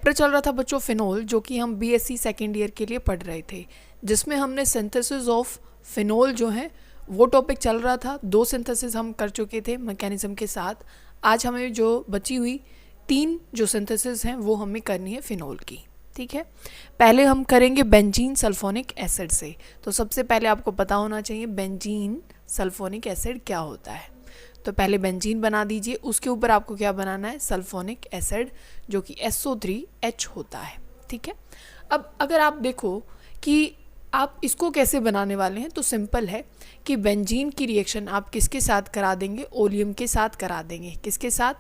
Chapter चल रहा था बच्चों फिनोल, जो कि हम बीएससी सेकेंड ईयर के लिए पढ़ रहे थे, जिसमें हमने सिंथेसिस ऑफ फिनोल जो है वो टॉपिक चल रहा था। 2 सिंथेसिस हम कर चुके थे मैकेनिज्म के साथ। आज हमें जो बची हुई 3 जो सिंथेसिस हैं वो हमें करनी है फिनोल की। ठीक है, पहले हम करेंगे बेंजीन सल्फोनिक एसिड से। तो सबसे पहले आपको पता होना चाहिए बेंजीन सल्फोनिक एसिड क्या होता है। तो पहले बेंजीन बना दीजिए, उसके ऊपर आपको क्या बनाना है, सल्फोनिक एसिड, जो कि SO3H होता है। ठीक है, अब अगर आप देखो कि आप इसको कैसे बनाने वाले हैं, तो सिंपल है कि बेंजीन की रिएक्शन आप किसके साथ करा देंगे, ओलियम के साथ करा देंगे। किसके साथ,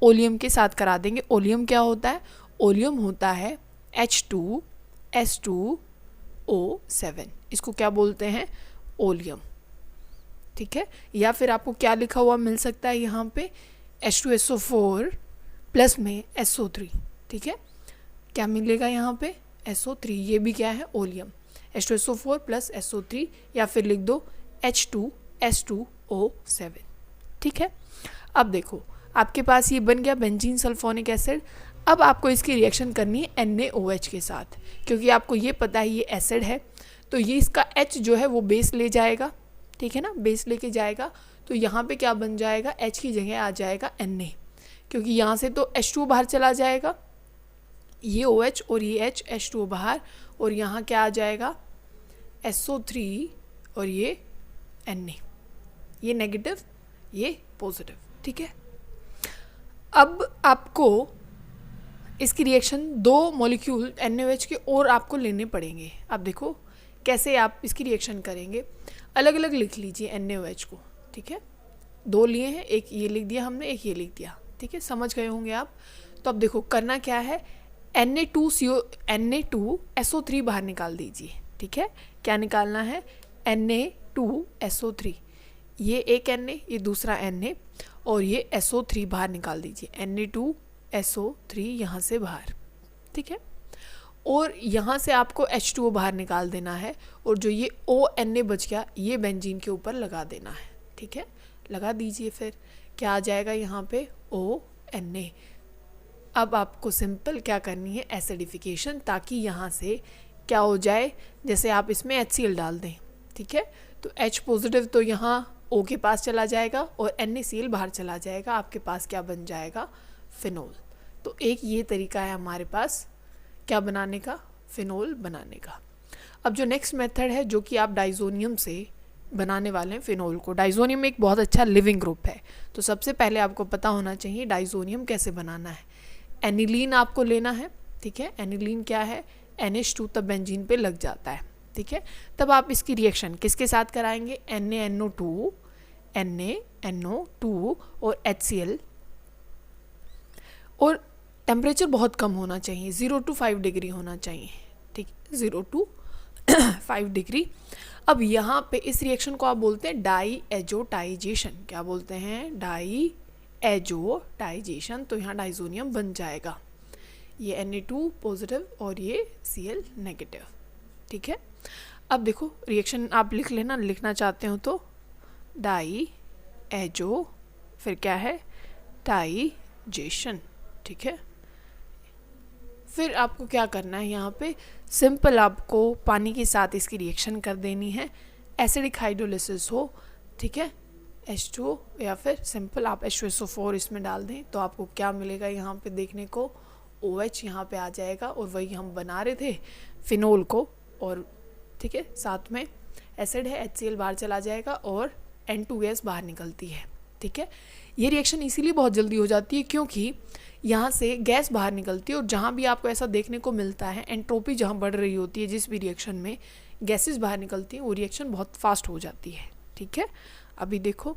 ओलियम के साथ करा देंगे। ओलियम क्या होता है, ओलियम होता है H2S2O7, इसको क्या बोलते हैं, ओलियम। ठीक है, या फिर आपको क्या लिखा हुआ मिल सकता है यहाँ पे, H2SO4 प्लस में SO3। ठीक है, क्या मिलेगा यहाँ पे, SO3, ये भी क्या है, ओलियम। H2SO4 प्लस SO3, या फिर लिख दो H2S2O7। ठीक है, अब देखो आपके पास ये बन गया बेंजीन सल्फोनिक एसिड। अब आपको इसकी रिएक्शन करनी है NaOH के साथ, क्योंकि आपको ये पता है ये एसिड है, तो ये इसका H जो है वो बेस ले जाएगा। ठीक है ना, बेस लेके जाएगा, तो यहाँ पे क्या बन जाएगा, H की जगह आ जाएगा Na, क्योंकि यहाँ से तो H2 बाहर चला जाएगा, ये OH और ये H, H2 बाहर, और यहाँ क्या आ जाएगा, SO3 और ये Na, ये नेगेटिव ये पॉजिटिव। ठीक है, अब आपको इसकी रिएक्शन 2 मॉलिक्यूल NaOH के और आपको लेने पड़ेंगे। अब देखो कैसे आप इसकी रिएक्शन करेंगे, अलग अलग लिख लीजिए NaOH को। ठीक है, 2 लिए हैं, एक ये लिख दिया हमने, एक ये लिख दिया। ठीक है, समझ गए होंगे आप। तो अब देखो करना क्या है, Na2SO3 बाहर निकाल दीजिए। ठीक है, क्या निकालना है, Na2SO3, ये एक Na, ये दूसरा Na, और ये SO3 बाहर निकाल दीजिए, Na2SO3 यहाँ से बाहर। ठीक है, और यहाँ से आपको H2O बाहर निकाल देना है, और जो ये ONA बच गया ये बेंजीन के ऊपर लगा देना है। ठीक है, लगा दीजिए, फिर क्या आ जाएगा यहाँ पे, ONA। अब आपको सिंपल क्या करनी है, एसिडिफिकेशन, ताकि यहाँ से क्या हो जाए, जैसे आप इसमें HCl डाल दें। ठीक है, तो H पॉजिटिव तो यहाँ O के पास चला जाएगा और NaCl बाहर चला जाएगा, आपके पास क्या बन जाएगा, फिनोल। तो एक ये तरीका है हमारे पास क्या बनाने का, फिनोल बनाने का। अब जो नेक्स्ट मेथड है, जो कि आप डाइजोनियम से बनाने वाले हैं फिनोल को। डाइजोनियम एक बहुत अच्छा लिविंग ग्रुप है, तो सबसे पहले आपको पता होना चाहिए डाइजोनियम कैसे बनाना है। एनिलीन आपको लेना है। ठीक है, एनिलीन क्या है, NH2 तब बेंजीन पे लग जाता है। ठीक है, तब आप इसकी रिएक्शन किसके साथ कराएंगे, NaNO2 और HCl, और टेम्परेचर बहुत कम होना चाहिए, 0 to 5 डिग्री होना चाहिए। ठीक, 0 to 5 डिग्री। अब यहाँ पे इस रिएक्शन को आप बोलते हैं डाईएजोटाइजेशन। क्या बोलते हैं, डाईएजोटाइजेशन। तो यहाँ डाइजोनियम बन जाएगा, ये Na2 पॉजिटिव और ये Cl नेगेटिव। ठीक है, अब देखो रिएक्शन आप लिख लेना, लिखना चाहते हो तो डाईएजो, फिर क्या है, टाइजेशन। ठीक है, फिर आपको क्या करना है, यहाँ पे सिंपल आपको पानी के साथ इसकी रिएक्शन कर देनी है, एसिडिक हाइड्रोलिसिस हो। ठीक है, H2O, या फिर सिंपल आप H2SO4 इसमें डाल दें, तो आपको क्या मिलेगा यहाँ पे देखने को, OH यहाँ पे आ जाएगा, और वही हम बना रहे थे फिनोल को। और ठीक है, साथ में एसिड है, HCl बाहर चला जाएगा और N2 बाहर निकलती है। ठीक है, ये रिएक्शन इसीलिए बहुत जल्दी हो जाती है क्योंकि यहाँ से गैस बाहर निकलती है, और जहाँ भी आपको ऐसा देखने को मिलता है, एंट्रोपी जहाँ बढ़ रही होती है, जिस भी रिएक्शन में गैसेस बाहर निकलती हैं, वो रिएक्शन बहुत फास्ट हो जाती है। ठीक है, अभी देखो,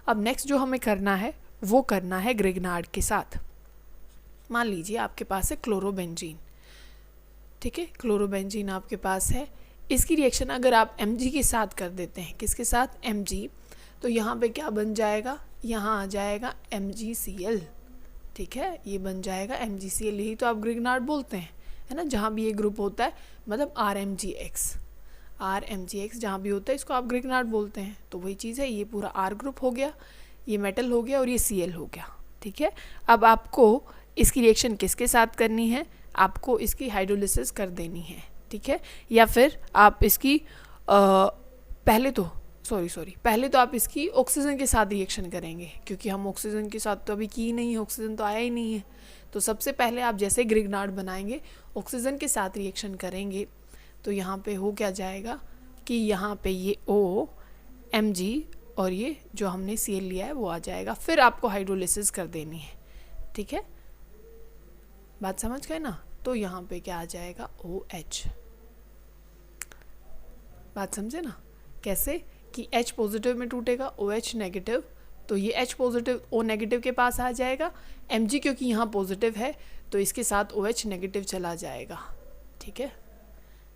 अब नेक्स्ट जो हमें करना है वो करना है ग्रिग्नार्ड के साथ। मान लीजिए आपके पास है क्लोरोबेंजीन। ठीक है, क्लोरोबेंजीन आपके पास है, इसकी रिएक्शन अगर आप Mg के साथ कर देते हैं, किसके साथ, Mg, तो यहाँ पे क्या बन जाएगा, यहाँ आ जाएगा MgCl। ठीक है, ये बन जाएगा MgCl, यही तो आप ग्रिग्नार्ड बोलते हैं, है ना, जहाँ भी ये ग्रुप होता है, मतलब RMgX जहाँ भी होता है इसको आप ग्रिग्नार्ड बोलते हैं। तो वही चीज़ है, ये पूरा R ग्रुप हो गया, ये मेटल हो गया और ये Cl हो गया। ठीक है, अब आपको इसकी रिएक्शन किसके साथ करनी है, आपको इसकी हाइड्रोलिसिस कर देनी है, ठीक है। या फिर आप इसकी पहले तो आप इसकी ऑक्सीजन के साथ रिएक्शन करेंगे, क्योंकि हम ऑक्सीजन के साथ तो अभी की नहीं है, ऑक्सीजन तो आया ही नहीं है। तो सबसे पहले आप जैसे ग्रिग्नार्ड बनाएंगे, ऑक्सीजन के साथ रिएक्शन करेंगे, तो यहाँ पे हो क्या जाएगा कि यहाँ पे ये O Mg और ये जो हमने Cl लिया है वो आ जाएगा। फिर आपको हाइड्रोलिसिस कर देनी है, ठीक है, बात समझ गए ना। तो यहाँ पे क्या आ जाएगा, OH। बात समझे ना कैसे कि H पॉजिटिव में टूटेगा, OH नेगेटिव, तो ये H पॉजिटिव O नेगेटिव के पास आ जाएगा। Mg क्योंकि यहाँ पॉजिटिव है तो इसके साथ OH नेगेटिव चला जाएगा, ठीक है,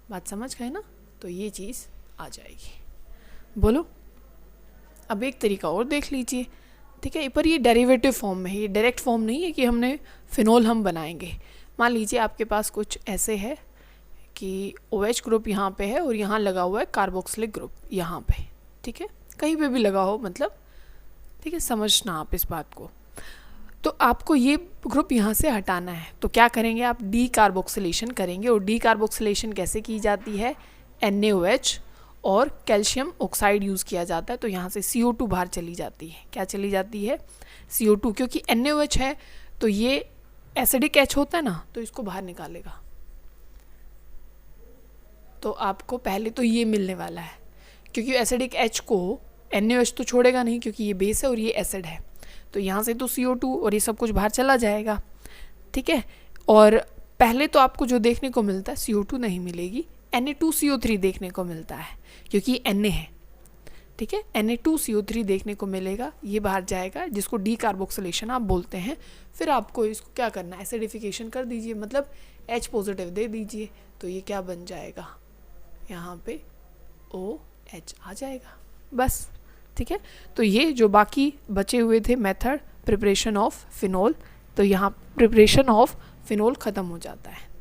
बात समझ गए ना। तो ये चीज़ आ जाएगी। बोलो अब एक तरीका और देख लीजिए, ठीक है, पर ये डेरिवेटिव फॉर्म में है, ये डायरेक्ट फॉर्म नहीं है कि हमने फिनोल हम बनाएंगे। मान लीजिए आपके पास कुछ ऐसे है कि OH ग्रुप यहाँ पे है और यहाँ लगा हुआ है कार्बोक्सिलिक ग्रुप यहाँ पे, ठीक है, कहीं पे भी लगा हो मतलब, ठीक है, समझना आप इस बात को। तो आपको ये ग्रुप यहाँ से हटाना है, तो क्या करेंगे आप, डी कार्बोक्सिलेशन करेंगे। और डी कार्बोक्सिलेशन कैसे की जाती है, NaOH और कैल्शियम ऑक्साइड यूज़ किया जाता है। तो यहाँ से CO2 बाहर चली जाती है, क्या चली जाती है, CO2, क्योंकि NaOH है तो ये एसिडिक H होता है ना, तो इसको बाहर निकालेगा। तो आपको पहले तो ये मिलने वाला है, क्योंकि एसिडिक H को NaOH तो छोड़ेगा नहीं, क्योंकि ये बेस है और ये एसिड है, तो यहाँ से तो CO2 और ये सब कुछ बाहर चला जाएगा, ठीक है। और पहले तो आपको जो देखने को मिलता है CO2 नहीं मिलेगी, Na2CO3 देखने को मिलता है, क्योंकि Na है, ठीक है, Na2CO3 देखने को मिलेगा, ये बाहर जाएगा, जिसको डी कार्बोक्सिलेशन आप बोलते हैं। फिर आपको इसको क्या करना है, एसिडिफिकेशन कर दीजिए, मतलब H पॉजिटिव दे दीजिए, तो ये क्या बन जाएगा, यहाँ पे OH आ जाएगा, बस, ठीक है। तो ये जो बाकी बचे हुए थे मेथड प्रिपरेशन ऑफ फिनोल, तो यहाँ प्रिपरेशन ऑफ फिनोल ख़त्म हो जाता है।